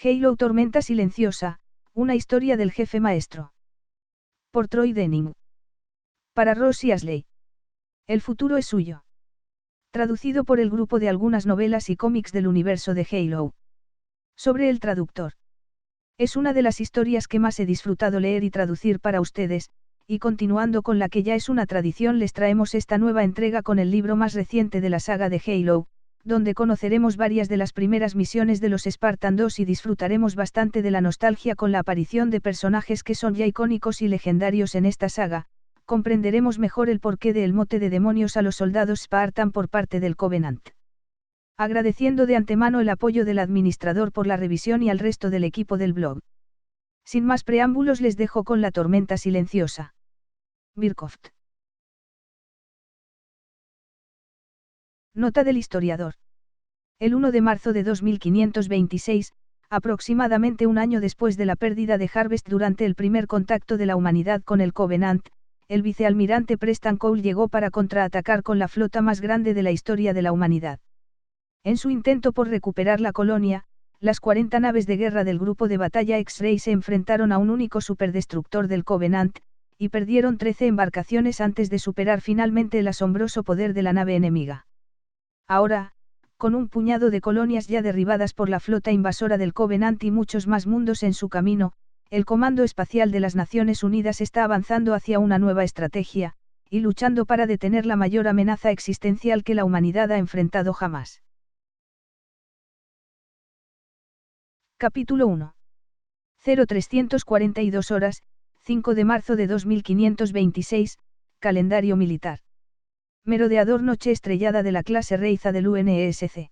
Halo Tormenta Silenciosa, una historia del jefe maestro. Por Troy Denning. Para Rosie Ashley. El futuro es suyo. Traducido por el grupo de algunas novelas y cómics del universo de Halo. Sobre el traductor. Es una de las historias que más he disfrutado leer y traducir para ustedes, y continuando con la que ya es una tradición les traemos esta nueva entrega con el libro más reciente de la saga de Halo, donde conoceremos varias de las primeras misiones de los Spartan 2 y disfrutaremos bastante de la nostalgia con la aparición de personajes que son ya icónicos y legendarios en esta saga, comprenderemos mejor el porqué del mote de demonios a los soldados Spartan por parte del Covenant. Agradeciendo de antemano el apoyo del administrador por la revisión y al resto del equipo del blog. Sin más preámbulos les dejo con la tormenta silenciosa. Birkoft. Nota del historiador. El 1 de marzo de 2526, aproximadamente un año después de la pérdida de Harvest durante el primer contacto de la humanidad con el Covenant, el vicealmirante Preston Cole llegó para contraatacar con la flota más grande de la historia de la humanidad. En su intento por recuperar la colonia, las 40 naves de guerra del grupo de batalla X-Ray se enfrentaron a un único superdestructor del Covenant, y perdieron 13 embarcaciones antes de superar finalmente el asombroso poder de la nave enemiga. Ahora, con un puñado de colonias ya derribadas por la flota invasora del Covenant y muchos más mundos en su camino, el Comando Espacial de las Naciones Unidas está avanzando hacia una nueva estrategia, y luchando para detener la mayor amenaza existencial que la humanidad ha enfrentado jamás. Capítulo 1. 0342 horas, 5 de marzo de 2526, calendario militar. Merodeador noche estrellada de la clase Reiza del UNESC.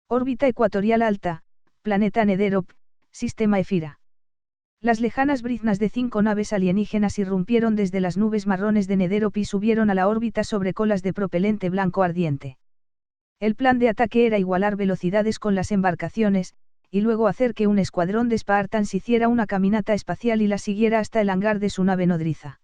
Órbita ecuatorial alta, planeta Nederop, sistema Efira. Las lejanas briznas de 5 naves alienígenas irrumpieron desde las nubes marrones de Nederop y subieron a la órbita sobre colas de propelente blanco ardiente. El plan de ataque era igualar velocidades con las embarcaciones, y luego hacer que un escuadrón de Spartans hiciera una caminata espacial y la siguiera hasta el hangar de su nave nodriza.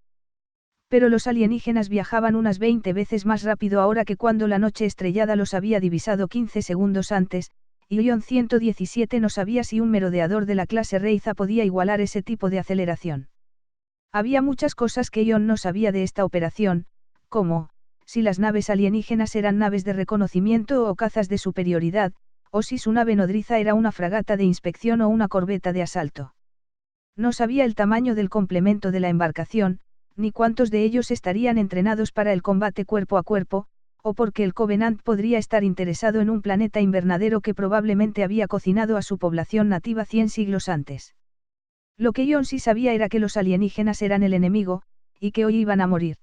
Pero los alienígenas viajaban unas 20 veces más rápido ahora que cuando la noche estrellada los había divisado 15 segundos antes, y Ion 117 no sabía si un merodeador de la clase Reiza podía igualar ese tipo de aceleración. Había muchas cosas que Ion no sabía de esta operación, como, si las naves alienígenas eran naves de reconocimiento o cazas de superioridad, o si su nave nodriza era una fragata de inspección o una corbeta de asalto. No sabía el tamaño del complemento de la embarcación, ni cuántos de ellos estarían entrenados para el combate cuerpo a cuerpo, o porque el Covenant podría estar interesado en un planeta invernadero que probablemente había cocinado a su población nativa 100 siglos antes. Lo que Ion sí sabía era que los alienígenas eran el enemigo, y que hoy iban a morir.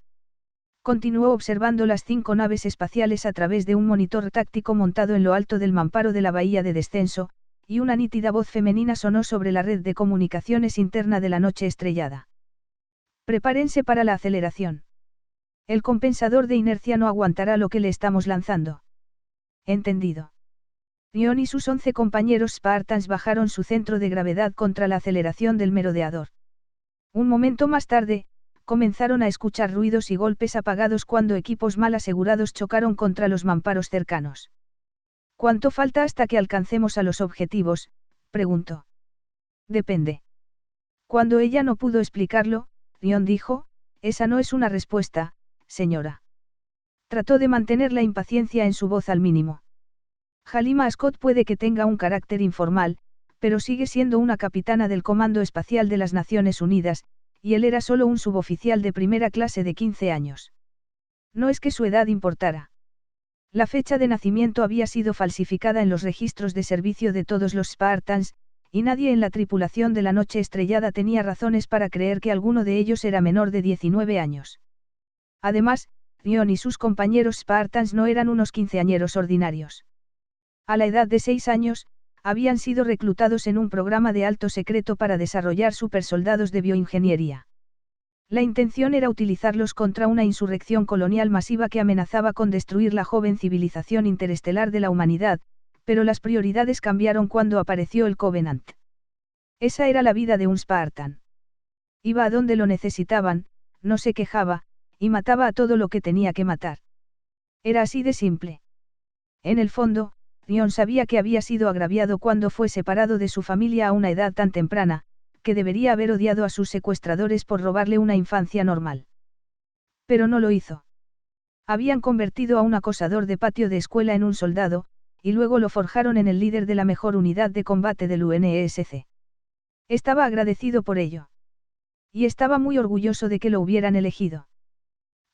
Continuó observando las 5 naves espaciales a través de un monitor táctico montado en lo alto del mamparo de la bahía de descenso, y una nítida voz femenina sonó sobre la red de comunicaciones interna de la noche estrellada. Prepárense para la aceleración. El compensador de inercia no aguantará lo que le estamos lanzando. Entendido. Ion y sus 11 compañeros Spartans bajaron su centro de gravedad contra la aceleración del merodeador. Un momento más tarde, comenzaron a escuchar ruidos y golpes apagados cuando equipos mal asegurados chocaron contra los mamparos cercanos. ¿Cuánto falta hasta que alcancemos a los objetivos?, preguntó. Depende. Cuando ella no pudo explicarlo, Ion dijo, esa no es una respuesta, señora. Trató de mantener la impaciencia en su voz al mínimo. Halima Scott puede que tenga un carácter informal, pero sigue siendo una capitana del Comando Espacial de las Naciones Unidas, y él era solo un suboficial de primera clase de 15 años. No es que su edad importara. La fecha de nacimiento había sido falsificada en los registros de servicio de todos los Spartans, y nadie en la tripulación de la noche estrellada tenía razones para creer que alguno de ellos era menor de 19 años. Además, Ion y sus compañeros Spartans no eran unos quinceañeros ordinarios. A la edad de 6 años, habían sido reclutados en un programa de alto secreto para desarrollar supersoldados de bioingeniería. La intención era utilizarlos contra una insurrección colonial masiva que amenazaba con destruir la joven civilización interestelar de la humanidad, pero las prioridades cambiaron cuando apareció el Covenant. Esa era la vida de un Spartan. Iba a donde lo necesitaban, no se quejaba, y mataba a todo lo que tenía que matar. Era así de simple. En el fondo, Ion sabía que había sido agraviado cuando fue separado de su familia a una edad tan temprana, que debería haber odiado a sus secuestradores por robarle una infancia normal. Pero no lo hizo. Habían convertido a un acosador de patio de escuela en un soldado, y luego lo forjaron en el líder de la mejor unidad de combate del UNSC. Estaba agradecido por ello. Y estaba muy orgulloso de que lo hubieran elegido.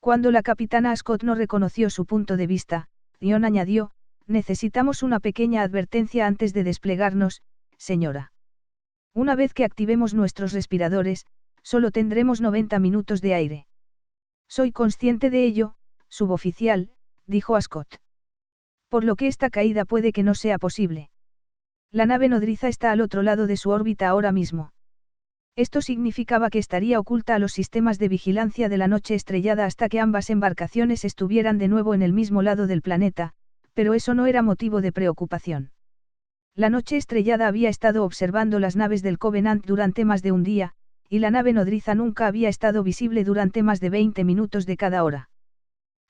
Cuando la capitana Ascot no reconoció su punto de vista, Ion añadió, necesitamos una pequeña advertencia antes de desplegarnos, señora. Una vez que activemos nuestros respiradores, solo tendremos 90 minutos de aire. Soy consciente de ello, suboficial, dijo Ascot. Por lo que esta caída puede que no sea posible. La nave nodriza está al otro lado de su órbita ahora mismo. Esto significaba que estaría oculta a los sistemas de vigilancia de la noche estrellada hasta que ambas embarcaciones estuvieran de nuevo en el mismo lado del planeta, pero eso no era motivo de preocupación. La noche estrellada había estado observando las naves del Covenant durante más de un día, y la nave nodriza nunca había estado visible durante más de 20 minutos de cada hora.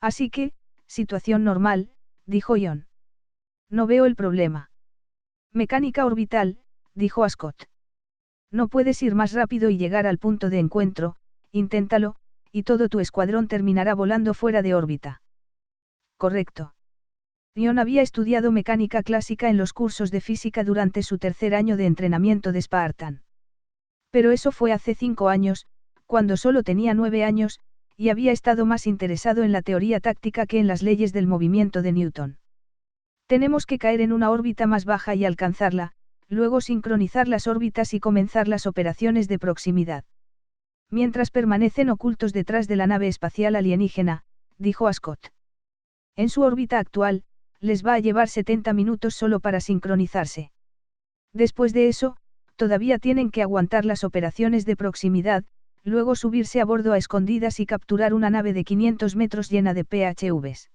Así que, situación normal, dijo Ion. No veo el problema. Mecánica orbital, dijo Ascot. No puedes ir más rápido y llegar al punto de encuentro, inténtalo, y todo tu escuadrón terminará volando fuera de órbita. Correcto. Ion había estudiado mecánica clásica en los cursos de física durante su tercer año de entrenamiento de Spartan. Pero eso fue hace 5 años, cuando solo tenía 9 años, y había estado más interesado en la teoría táctica que en las leyes del movimiento de Newton. Tenemos que caer en una órbita más baja y alcanzarla, luego sincronizar las órbitas y comenzar las operaciones de proximidad. Mientras permanecen ocultos detrás de la nave espacial alienígena, dijo Ascot. En su órbita actual, les va a llevar 70 minutos solo para sincronizarse. Después de eso, todavía tienen que aguantar las operaciones de proximidad, luego subirse a bordo a escondidas y capturar una nave de 500 metros llena de PHVs.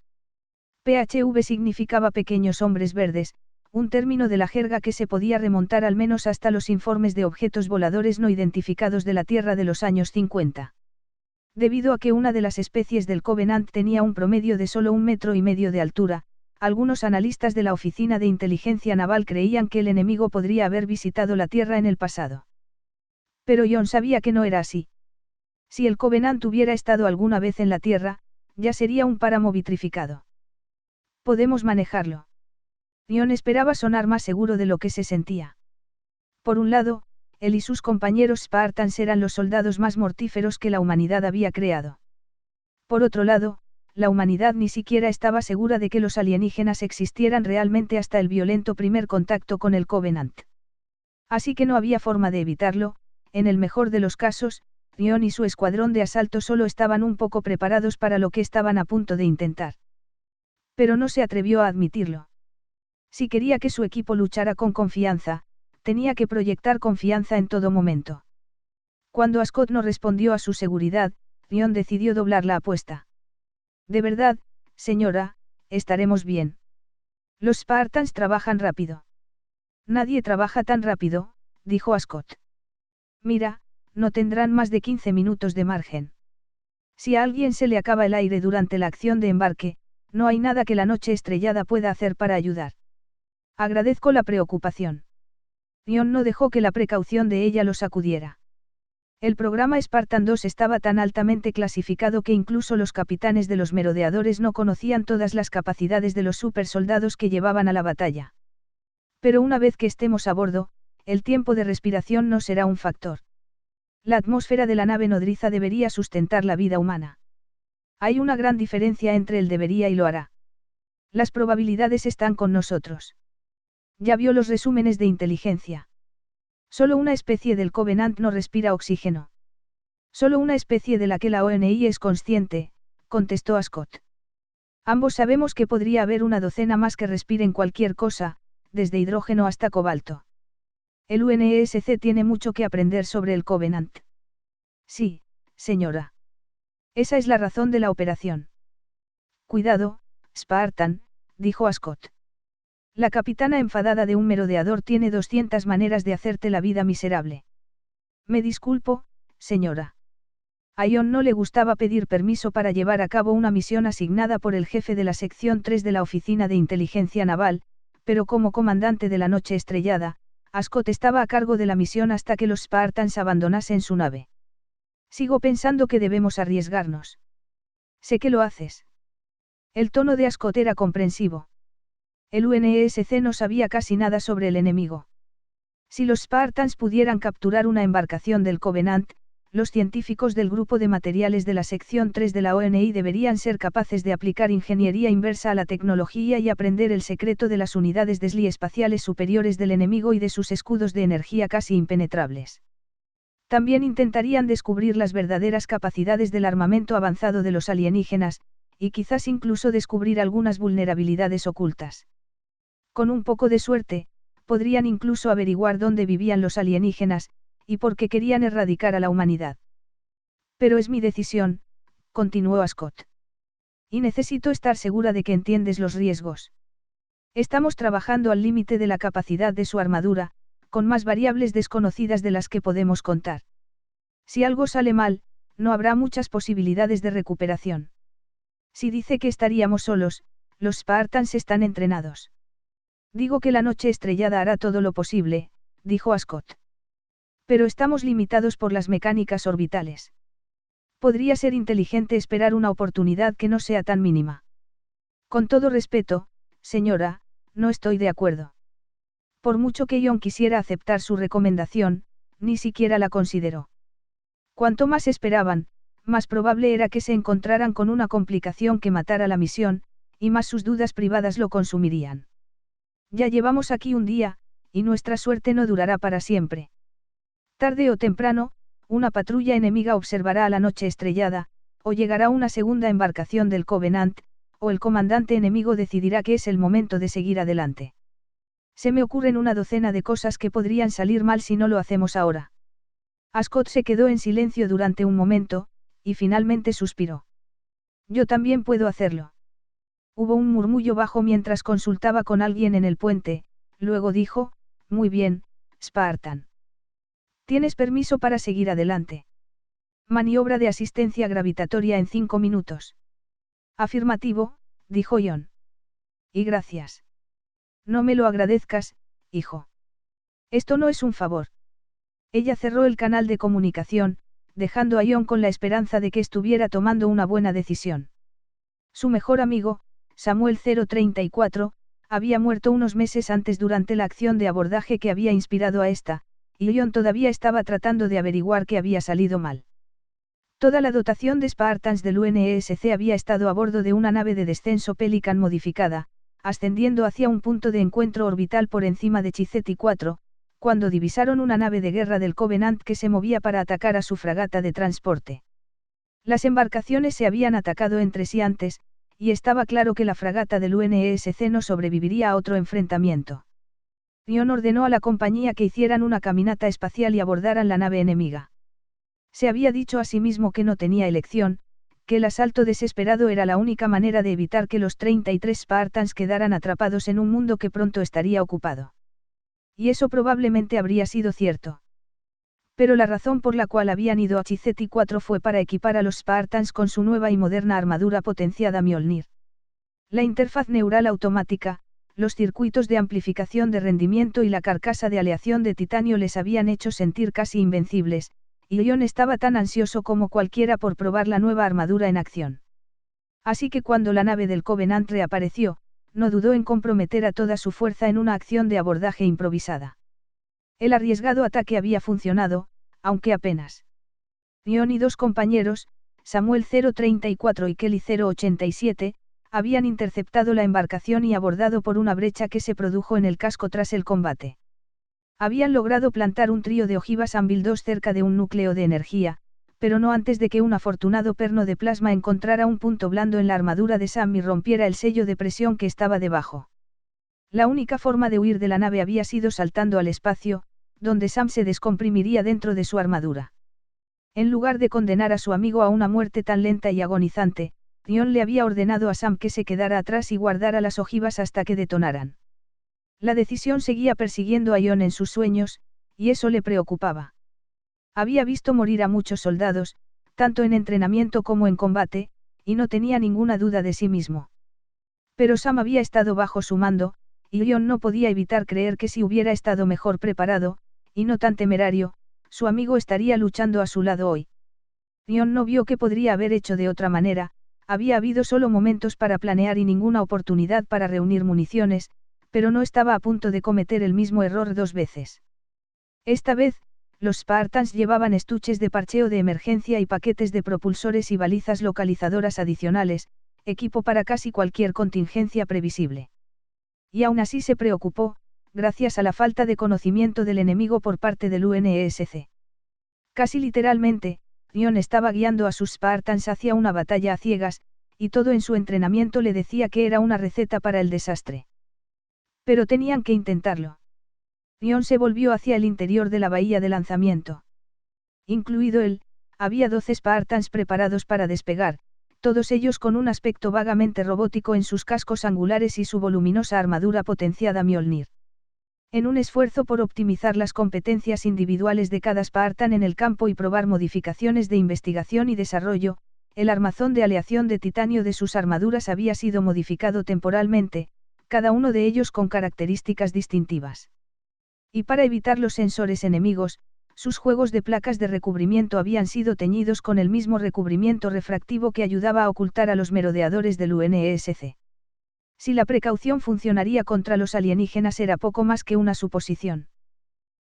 PHV significaba pequeños hombres verdes, un término de la jerga que se podía remontar al menos hasta los informes de objetos voladores no identificados de la Tierra de los años 50. Debido a que una de las especies del Covenant tenía un promedio de solo 1,5 metros de altura, algunos analistas de la Oficina de Inteligencia Naval creían que el enemigo podría haber visitado la Tierra en el pasado. Pero Ion sabía que no era así. Si el Covenant hubiera estado alguna vez en la Tierra, ya sería un páramo vitrificado. Podemos manejarlo. Ion esperaba sonar más seguro de lo que se sentía. Por un lado, él y sus compañeros Spartans eran los soldados más mortíferos que la humanidad había creado. Por otro lado, la humanidad ni siquiera estaba segura de que los alienígenas existieran realmente hasta el violento primer contacto con el Covenant. Así que no había forma de evitarlo, en el mejor de los casos, Ion y su escuadrón de asalto solo estaban un poco preparados para lo que estaban a punto de intentar. Pero no se atrevió a admitirlo. Si quería que su equipo luchara con confianza, tenía que proyectar confianza en todo momento. Cuando Ascot no respondió a su seguridad, Ion decidió doblar la apuesta. De verdad, señora, estaremos bien. Los Spartans trabajan rápido. Nadie trabaja tan rápido, dijo Ascot. Mira, no tendrán más de 15 minutos de margen. Si a alguien se le acaba el aire durante la acción de embarque, no hay nada que la noche estrellada pueda hacer para ayudar. Agradezco la preocupación. Ion no dejó que la precaución de ella lo sacudiera. El programa Spartan 2 estaba tan altamente clasificado que incluso los capitanes de los merodeadores no conocían todas las capacidades de los supersoldados que llevaban a la batalla. Pero una vez que estemos a bordo, el tiempo de respiración no será un factor. La atmósfera de la nave nodriza debería sustentar la vida humana. Hay una gran diferencia entre el debería y lo hará. Las probabilidades están con nosotros. Ya vio los resúmenes de inteligencia. Solo una especie del Covenant no respira oxígeno. Solo una especie de la que la ONI es consciente, contestó Ascot. Ambos sabemos que podría haber una docena más que respiren cualquier cosa, desde hidrógeno hasta cobalto. El UNSC tiene mucho que aprender sobre el Covenant. Sí, señora. Esa es la razón de la operación. Cuidado, Spartan, dijo Ascot. La capitana enfadada de un merodeador tiene 200 maneras de hacerte la vida miserable. Me disculpo, señora. A Ion no le gustaba pedir permiso para llevar a cabo una misión asignada por el jefe de la sección 3 de la Oficina de Inteligencia Naval, pero como comandante de la Noche Estrellada, Ascot estaba a cargo de la misión hasta que los Spartans abandonasen su nave. Sigo pensando que debemos arriesgarnos. Sé que lo haces. El tono de Ascot era comprensivo. El UNSC no sabía casi nada sobre el enemigo. Si los Spartans pudieran capturar una embarcación del Covenant, los científicos del grupo de materiales de la sección 3 de la ONI deberían ser capaces de aplicar ingeniería inversa a la tecnología y aprender el secreto de las unidades espaciales superiores del enemigo y de sus escudos de energía casi impenetrables. También intentarían descubrir las verdaderas capacidades del armamento avanzado de los alienígenas, y quizás incluso descubrir algunas vulnerabilidades ocultas. Con un poco de suerte, podrían incluso averiguar dónde vivían los alienígenas, y por qué querían erradicar a la humanidad. Pero es mi decisión, continuó Ascot. Y necesito estar segura de que entiendes los riesgos. Estamos trabajando al límite de la capacidad de su armadura, con más variables desconocidas de las que podemos contar. Si algo sale mal, no habrá muchas posibilidades de recuperación. Si dice que estaríamos solos, los Spartans están entrenados. Digo que la Noche Estrellada hará todo lo posible, dijo Ascot. Pero estamos limitados por las mecánicas orbitales. Podría ser inteligente esperar una oportunidad que no sea tan mínima. Con todo respeto, señora, no estoy de acuerdo. Por mucho que Ion quisiera aceptar su recomendación, ni siquiera la consideró. Cuanto más esperaban, más probable era que se encontraran con una complicación que matara la misión, y más sus dudas privadas lo consumirían. Ya llevamos aquí un día, y nuestra suerte no durará para siempre. Tarde o temprano, una patrulla enemiga observará a la Noche Estrellada, o llegará una segunda embarcación del Covenant, o el comandante enemigo decidirá que es el momento de seguir adelante. Se me ocurren una docena de cosas que podrían salir mal si no lo hacemos ahora. Ascot se quedó en silencio durante un momento, y finalmente suspiró. Yo también puedo hacerlo. Hubo un murmullo bajo mientras consultaba con alguien en el puente, luego dijo, muy bien, Spartan. ¿Tienes permiso para seguir adelante? Maniobra de asistencia gravitatoria en 5 minutos. Afirmativo, dijo Ion. Y gracias. No me lo agradezcas, hijo. Esto no es un favor. Ella cerró el canal de comunicación, dejando a Ion con la esperanza de que estuviera tomando una buena decisión. Su mejor amigo, Samuel 034, había muerto unos meses antes durante la acción de abordaje que había inspirado a esta, y Ion todavía estaba tratando de averiguar qué había salido mal. Toda la dotación de Spartans del UNSC había estado a bordo de una nave de descenso Pelican modificada, ascendiendo hacia un punto de encuentro orbital por encima de Chizeti 4, cuando divisaron una nave de guerra del Covenant que se movía para atacar a su fragata de transporte. Las embarcaciones se habían atacado entre sí antes, y estaba claro que la fragata del UNSC no sobreviviría a otro enfrentamiento. Ion ordenó a la compañía que hicieran una caminata espacial y abordaran la nave enemiga. Se había dicho a sí mismo que no tenía elección, que el asalto desesperado era la única manera de evitar que los 33 Spartans quedaran atrapados en un mundo que pronto estaría ocupado. Y eso probablemente habría sido cierto. Pero la razón por la cual habían ido a Chizeti 4 fue para equipar a los Spartans con su nueva y moderna armadura potenciada Mjolnir. La interfaz neural automática, los circuitos de amplificación de rendimiento y la carcasa de aleación de titanio les habían hecho sentir casi invencibles, y Ion estaba tan ansioso como cualquiera por probar la nueva armadura en acción. Así que cuando la nave del Covenant reapareció, no dudó en comprometer a toda su fuerza en una acción de abordaje improvisada. El arriesgado ataque había funcionado, aunque apenas. Ion y dos compañeros, Samuel 034 y Kelly 087, habían interceptado la embarcación y abordado por una brecha que se produjo en el casco tras el combate. Habían logrado plantar un trío de ojivas Anvil 2 cerca de un núcleo de energía, pero no antes de que un afortunado perno de plasma encontrara un punto blando en la armadura de Sam y rompiera el sello de presión que estaba debajo. La única forma de huir de la nave había sido saltando al espacio, donde Sam se descomprimiría dentro de su armadura. En lugar de condenar a su amigo a una muerte tan lenta y agonizante, Ion le había ordenado a Sam que se quedara atrás y guardara las ojivas hasta que detonaran. La decisión seguía persiguiendo a Ion en sus sueños, y eso le preocupaba. Había visto morir a muchos soldados, tanto en entrenamiento como en combate, y no tenía ninguna duda de sí mismo. Pero Sam había estado bajo su mando, y Ion no podía evitar creer que si hubiera estado mejor preparado, y no tan temerario, su amigo estaría luchando a su lado hoy. Ion no vio que podría haber hecho de otra manera, había habido solo momentos para planear y ninguna oportunidad para reunir municiones, pero no estaba a punto de cometer el mismo error 2 veces. Esta vez, los Spartans llevaban estuches de parcheo de emergencia y paquetes de propulsores y balizas localizadoras adicionales, equipo para casi cualquier contingencia previsible. Y aún así se preocupó, gracias a la falta de conocimiento del enemigo por parte del UNESC. Casi literalmente, Ion estaba guiando a sus Spartans hacia una batalla a ciegas, y todo en su entrenamiento le decía que era una receta para el desastre. Pero tenían que intentarlo. Ion se volvió hacia el interior de la bahía de lanzamiento. Incluido él, había 12 Spartans preparados para despegar, todos ellos con un aspecto vagamente robótico en sus cascos angulares y su voluminosa armadura potenciada Mjolnir. En un esfuerzo por optimizar las competencias individuales de cada Spartan en el campo y probar modificaciones de investigación y desarrollo, el armazón de aleación de titanio de sus armaduras había sido modificado temporalmente, cada uno de ellos con características distintivas. Y para evitar los sensores enemigos, sus juegos de placas de recubrimiento habían sido teñidos con el mismo recubrimiento refractivo que ayudaba a ocultar a los merodeadores del UNESC. Si la precaución funcionaría contra los alienígenas era poco más que una suposición.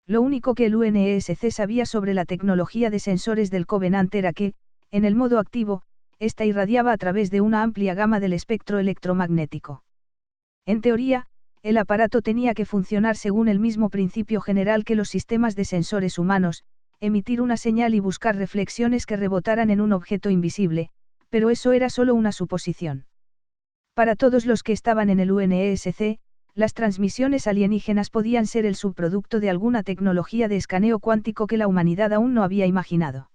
Lo único que el UNESC sabía sobre la tecnología de sensores del Covenant era que, en el modo activo, ésta irradiaba a través de una amplia gama del espectro electromagnético. En teoría, el aparato tenía que funcionar según el mismo principio general que los sistemas de sensores humanos, emitir una señal y buscar reflexiones que rebotaran en un objeto invisible, pero eso era solo una suposición. Para todos los que estaban en el UNESC, las transmisiones alienígenas podían ser el subproducto de alguna tecnología de escaneo cuántico que la humanidad aún no había imaginado.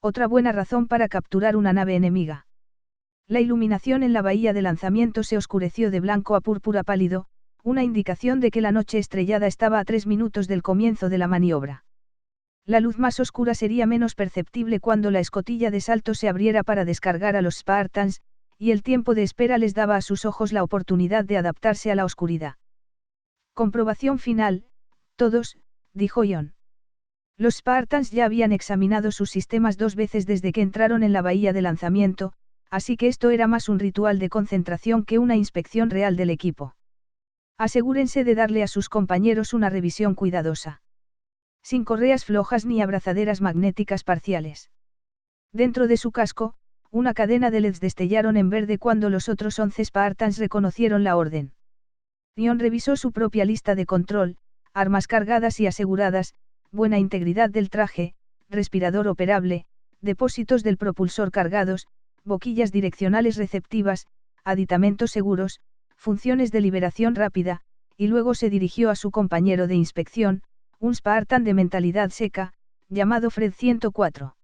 Otra buena razón para capturar una nave enemiga. La iluminación en la bahía de lanzamiento se oscureció de blanco a púrpura pálido, una indicación de que la noche estrellada estaba a 3 minutos del comienzo de la maniobra. La luz más oscura sería menos perceptible cuando la escotilla de salto se abriera para descargar a los Spartans, y el tiempo de espera les daba a sus ojos la oportunidad de adaptarse a la oscuridad. Comprobación final, todos, dijo Ion. Los Spartans ya habían examinado sus sistemas 2 veces desde que entraron en la bahía de lanzamiento, así que esto era más un ritual de concentración que una inspección real del equipo. Asegúrense de darle a sus compañeros una revisión cuidadosa. Sin correas flojas ni abrazaderas magnéticas parciales. Dentro de su casco, una cadena de LEDs destellaron en verde cuando los otros 11 Spartans reconocieron la orden. Ion revisó su propia lista de control, armas cargadas y aseguradas, buena integridad del traje, respirador operable, depósitos del propulsor cargados, boquillas direccionales receptivas, aditamentos seguros, funciones de liberación rápida, y luego se dirigió a su compañero de inspección, un Spartan de mentalidad seca, llamado Fred 104.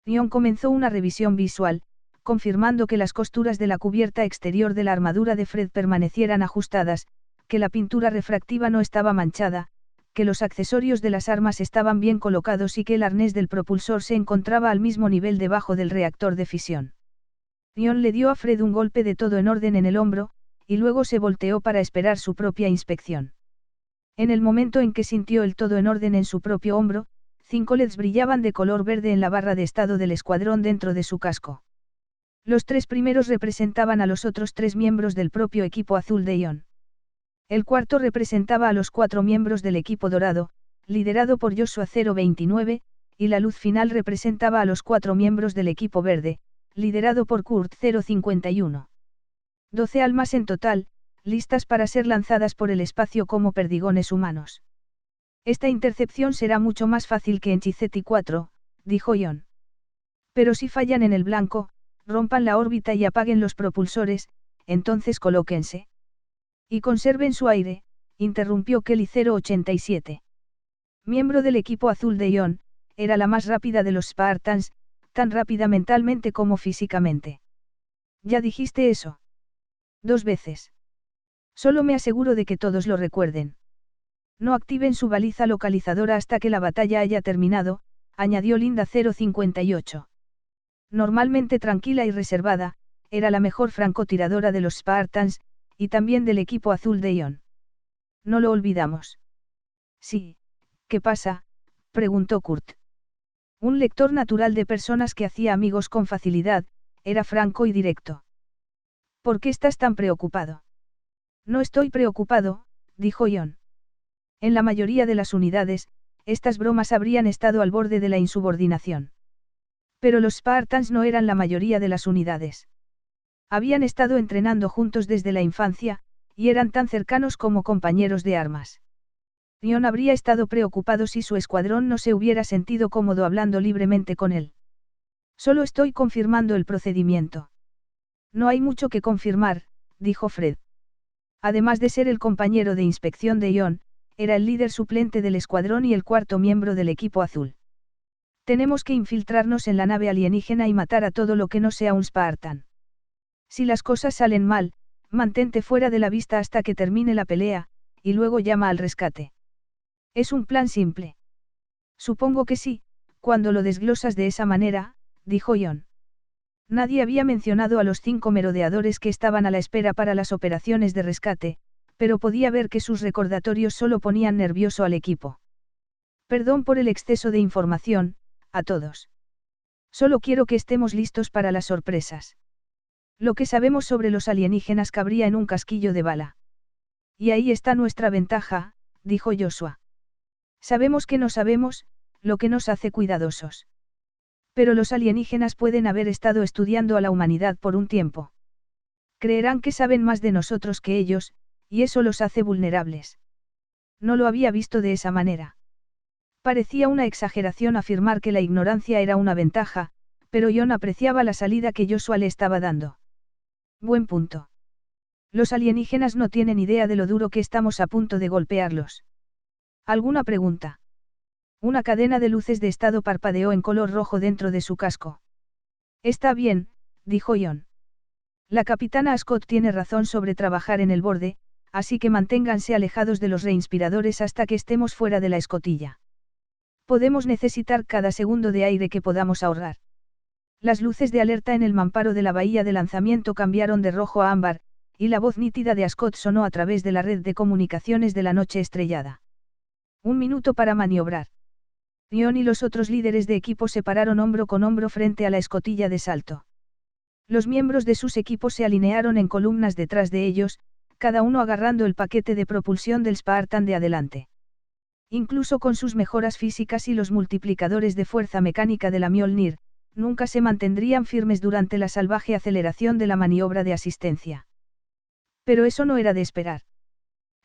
Ion comenzó una revisión visual, confirmando que las costuras de la cubierta exterior de la armadura de Fred permanecieran ajustadas, que la pintura refractiva no estaba manchada, que los accesorios de las armas estaban bien colocados y que el arnés del propulsor se encontraba al mismo nivel debajo del reactor de fisión. Ion le dio a Fred un golpe de todo en orden en el hombro, y luego se volteó para esperar su propia inspección. En el momento en que sintió el todo en orden en su propio hombro, 5 LEDs brillaban de color verde en la barra de estado del escuadrón dentro de su casco. Los 3 primeros representaban a los otros 3 miembros del propio equipo azul de Ion. El cuarto representaba a los 4 miembros del equipo dorado, liderado por Joshua 029, y la luz final representaba a los 4 miembros del equipo verde, liderado por Kurt 051. 12 almas en total, listas para ser lanzadas por el espacio como perdigones humanos. Esta intercepción será mucho más fácil que en Chizeti 4, dijo Ion. Pero si fallan en el blanco, rompan la órbita y apaguen los propulsores, entonces colóquense. Y conserven su aire, interrumpió Kelly 087. Miembro del equipo azul de Ion, era la más rápida de los Spartans, tan rápida mentalmente como físicamente. ¿Ya dijiste eso? 2 veces. Solo me aseguro de que todos lo recuerden. No activen su baliza localizadora hasta que la batalla haya terminado, añadió Linda 058. Normalmente tranquila y reservada, era la mejor francotiradora de los Spartans, y también del equipo azul de Ion. No lo olvidamos. Sí, ¿qué pasa?, preguntó Kurt. Un lector natural de personas que hacía amigos con facilidad, era franco y directo. ¿Por qué estás tan preocupado? No estoy preocupado, dijo John. En la mayoría de las unidades, estas bromas habrían estado al borde de la insubordinación. Pero los Spartans no eran la mayoría de las unidades. Habían estado entrenando juntos desde la infancia, y eran tan cercanos como compañeros de armas. John habría estado preocupado si su escuadrón no se hubiera sentido cómodo hablando libremente con él. Solo estoy confirmando el procedimiento. No hay mucho que confirmar, dijo Fred. Además de ser el compañero de inspección de John, era el líder suplente del escuadrón y el cuarto miembro del equipo azul. Tenemos que infiltrarnos en la nave alienígena y matar a todo lo que no sea un Spartan. Si las cosas salen mal, mantente fuera de la vista hasta que termine la pelea, y luego llama al rescate. Es un plan simple. Supongo que sí, cuando lo desglosas de esa manera, dijo John. Nadie había mencionado a los 5 merodeadores que estaban a la espera para las operaciones de rescate, pero podía ver que sus recordatorios solo ponían nervioso al equipo. Perdón por el exceso de información, a todos. Solo quiero que estemos listos para las sorpresas. Lo que sabemos sobre los alienígenas cabría en un casquillo de bala. Y ahí está nuestra ventaja, dijo Joshua. Sabemos que no sabemos, lo que nos hace cuidadosos. Pero los alienígenas pueden haber estado estudiando a la humanidad por un tiempo. Creerán que saben más de nosotros que ellos, y eso los hace vulnerables. No lo había visto de esa manera. Parecía una exageración afirmar que la ignorancia era una ventaja, pero John apreciaba la salida que Joshua le estaba dando. Buen punto. Los alienígenas no tienen idea de lo duro que estamos a punto de golpearlos. ¿Alguna pregunta? Una cadena de luces de estado parpadeó en color rojo dentro de su casco. Está bien, dijo John. La capitana Scott tiene razón sobre trabajar en el borde, así que manténganse alejados de los reinspiradores hasta que estemos fuera de la escotilla. Podemos necesitar cada segundo de aire que podamos ahorrar. Las luces de alerta en el mamparo de la bahía de lanzamiento cambiaron de rojo a ámbar, y la voz nítida de Scott sonó a través de la red de comunicaciones de la noche estrellada. 1 minuto para maniobrar. John y los otros líderes de equipo se pararon hombro con hombro frente a la escotilla de salto. Los miembros de sus equipos se alinearon en columnas detrás de ellos, cada uno agarrando el paquete de propulsión del Spartan de adelante. Incluso con sus mejoras físicas y los multiplicadores de fuerza mecánica de la Mjolnir, nunca se mantendrían firmes durante la salvaje aceleración de la maniobra de asistencia. Pero eso no era de esperar.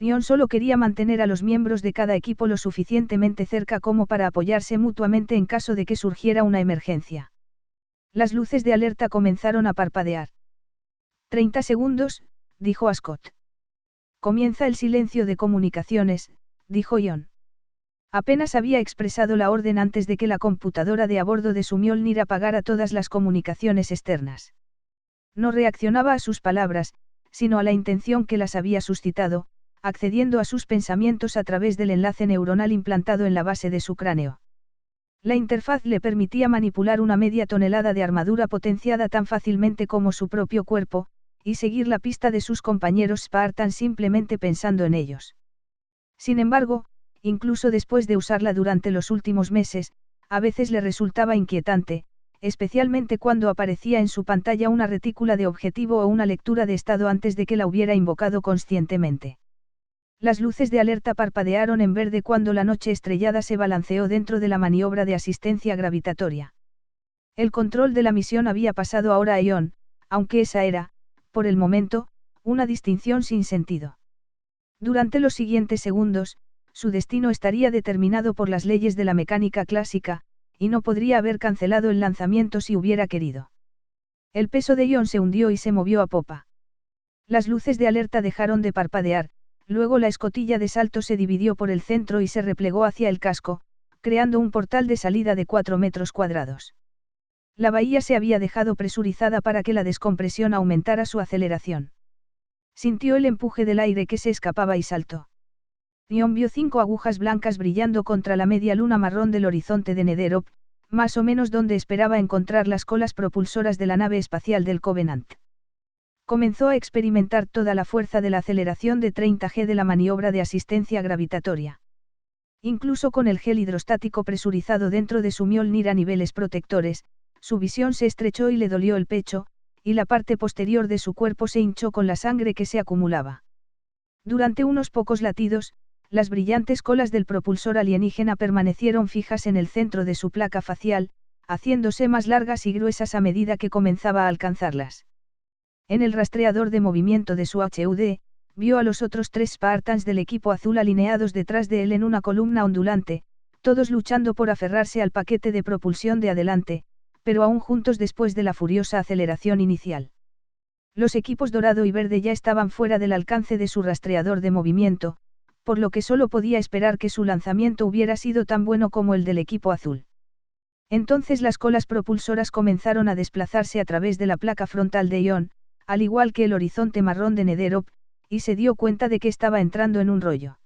John solo quería mantener a los miembros de cada equipo lo suficientemente cerca como para apoyarse mutuamente en caso de que surgiera una emergencia. Las luces de alerta comenzaron a parpadear. 30 segundos, dijo a Scott. Comienza el silencio de comunicaciones, dijo John. Apenas había expresado la orden antes de que la computadora de a bordo de su Mjolnir apagara todas las comunicaciones externas. No reaccionaba a sus palabras, sino a la intención que las había suscitado, accediendo a sus pensamientos a través del enlace neuronal implantado en la base de su cráneo. La interfaz le permitía manipular una media tonelada de armadura potenciada tan fácilmente como su propio cuerpo, y seguir la pista de sus compañeros Spartan simplemente pensando en ellos. Sin embargo, incluso después de usarla durante los últimos meses, a veces le resultaba inquietante, especialmente cuando aparecía en su pantalla una retícula de objetivo o una lectura de estado antes de que la hubiera invocado conscientemente. Las luces de alerta parpadearon en verde cuando la noche estrellada se balanceó dentro de la maniobra de asistencia gravitatoria. El control de la misión había pasado ahora a John, aunque esa era, por el momento, una distinción sin sentido. Durante los siguientes segundos, su destino estaría determinado por las leyes de la mecánica clásica, y no podría haber cancelado el lanzamiento si hubiera querido. El peso de John se hundió y se movió a popa. Las luces de alerta dejaron de parpadear. Luego la escotilla de salto se dividió por el centro y se replegó hacia el casco, creando un portal de salida de 4 metros cuadrados. La bahía se había dejado presurizada para que la descompresión aumentara su aceleración. Sintió el empuje del aire que se escapaba y saltó. John vio 5 agujas blancas brillando contra la media luna marrón del horizonte de Netherop, más o menos donde esperaba encontrar las colas propulsoras de la nave espacial del Covenant. Comenzó a experimentar toda la fuerza de la aceleración de 30G de la maniobra de asistencia gravitatoria. Incluso con el gel hidrostático presurizado dentro de su Mjolnir a niveles protectores, su visión se estrechó y le dolió el pecho, y la parte posterior de su cuerpo se hinchó con la sangre que se acumulaba. Durante unos pocos latidos, las brillantes colas del propulsor alienígena permanecieron fijas en el centro de su placa facial, haciéndose más largas y gruesas a medida que comenzaba a alcanzarlas. En el rastreador de movimiento de su HUD, vio a los otros 3 Spartans del equipo azul alineados detrás de él en una columna ondulante, todos luchando por aferrarse al paquete de propulsión de adelante, pero aún juntos después de la furiosa aceleración inicial. Los equipos dorado y verde ya estaban fuera del alcance de su rastreador de movimiento, por lo que solo podía esperar que su lanzamiento hubiera sido tan bueno como el del equipo azul. Entonces las colas propulsoras comenzaron a desplazarse a través de la placa frontal de Ion, al igual que el horizonte marrón de Netherop, y se dio cuenta de que estaba entrando en un rollo.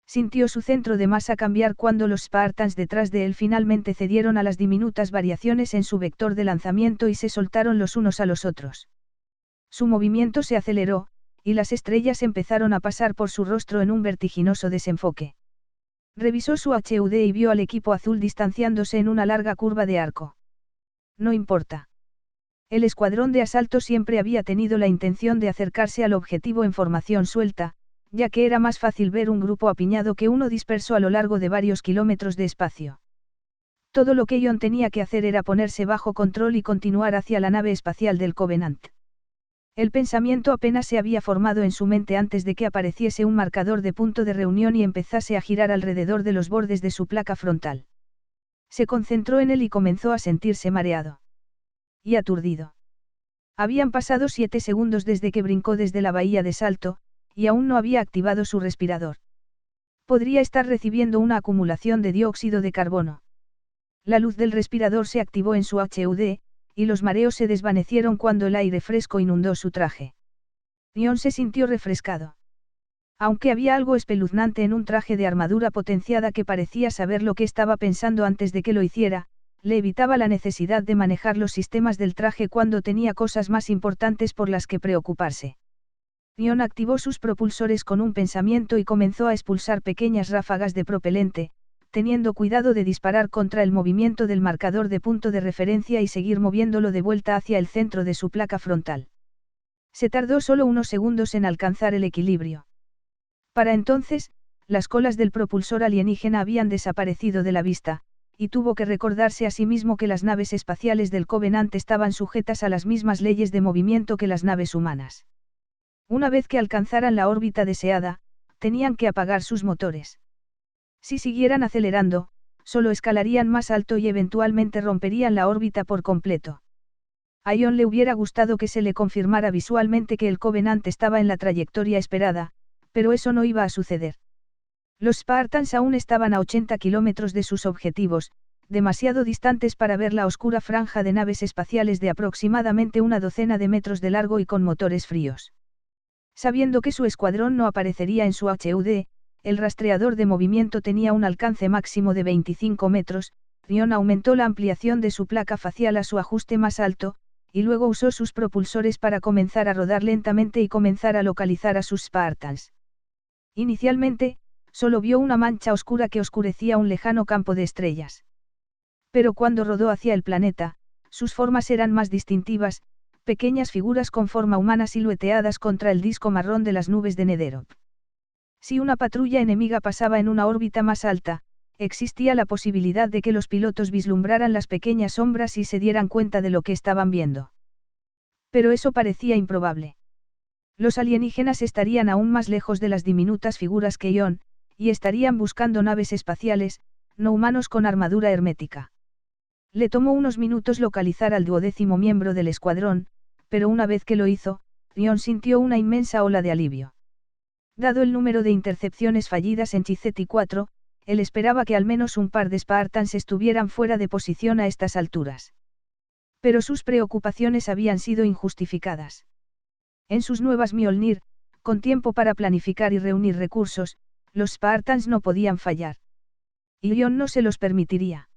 Sintió su centro de masa cambiar cuando los Spartans detrás de él finalmente cedieron a las diminutas variaciones en su vector de lanzamiento y se soltaron los unos a los otros. Su movimiento se aceleró, y las estrellas empezaron a pasar por su rostro en un vertiginoso desenfoque. Revisó su HUD y vio al equipo azul distanciándose en una larga curva de arco. No importa. El escuadrón de asalto siempre había tenido la intención de acercarse al objetivo en formación suelta, ya que era más fácil ver un grupo apiñado que uno disperso a lo largo de varios kilómetros de espacio. Todo lo que Ion tenía que hacer era ponerse bajo control y continuar hacia la nave espacial del Covenant. El pensamiento apenas se había formado en su mente antes de que apareciese un marcador de punto de reunión y empezase a girar alrededor de los bordes de su placa frontal. Se concentró en él y comenzó a sentirse mareado. Y aturdido. Habían pasado 7 segundos desde que brincó desde la bahía de salto, y aún no había activado su respirador. Podría estar recibiendo una acumulación de dióxido de carbono. La luz del respirador se activó en su HUD, y los mareos se desvanecieron cuando el aire fresco inundó su traje. Ion se sintió refrescado. Aunque había algo espeluznante en un traje de armadura potenciada que parecía saber lo que estaba pensando antes de que lo hiciera, le evitaba la necesidad de manejar los sistemas del traje cuando tenía cosas más importantes por las que preocuparse. Ion activó sus propulsores con un pensamiento y comenzó a expulsar pequeñas ráfagas de propelente, teniendo cuidado de disparar contra el movimiento del marcador de punto de referencia y seguir moviéndolo de vuelta hacia el centro de su placa frontal. Se tardó solo unos segundos en alcanzar el equilibrio. Para entonces, las colas del propulsor alienígena habían desaparecido de la vista, y tuvo que recordarse a sí mismo que las naves espaciales del Covenant estaban sujetas a las mismas leyes de movimiento que las naves humanas. Una vez que alcanzaran la órbita deseada, tenían que apagar sus motores. Si siguieran acelerando, solo escalarían más alto y eventualmente romperían la órbita por completo. A Ion le hubiera gustado que se le confirmara visualmente que el Covenant estaba en la trayectoria esperada, pero eso no iba a suceder. Los Spartans aún estaban a 80 kilómetros de sus objetivos, demasiado distantes para ver la oscura franja de naves espaciales de aproximadamente una docena de metros de largo y con motores fríos. Sabiendo que su escuadrón no aparecería en su HUD, el rastreador de movimiento tenía un alcance máximo de 25 metros, Ion aumentó la ampliación de su placa facial a su ajuste más alto, y luego usó sus propulsores para comenzar a rodar lentamente y comenzar a localizar a sus Spartans. Inicialmente, solo vio una mancha oscura que oscurecía un lejano campo de estrellas. Pero cuando rodó hacia el planeta, sus formas eran más distintivas, pequeñas figuras con forma humana silueteadas contra el disco marrón de las nubes de Netherop. Si una patrulla enemiga pasaba en una órbita más alta, existía la posibilidad de que los pilotos vislumbraran las pequeñas sombras y se dieran cuenta de lo que estaban viendo. Pero eso parecía improbable. Los alienígenas estarían aún más lejos de las diminutas figuras que Ion, y estarían buscando naves espaciales, no humanos con armadura hermética. Le tomó unos minutos localizar al 12º miembro del escuadrón, pero una vez que lo hizo, Ion sintió una inmensa ola de alivio. Dado el número de intercepciones fallidas en Chizeti 4, él esperaba que al menos un par de Spartans estuvieran fuera de posición a estas alturas. Pero sus preocupaciones habían sido injustificadas. En sus nuevas Mjolnir, con tiempo para planificar y reunir recursos, los Spartans no podían fallar. Y Ion no se los permitiría.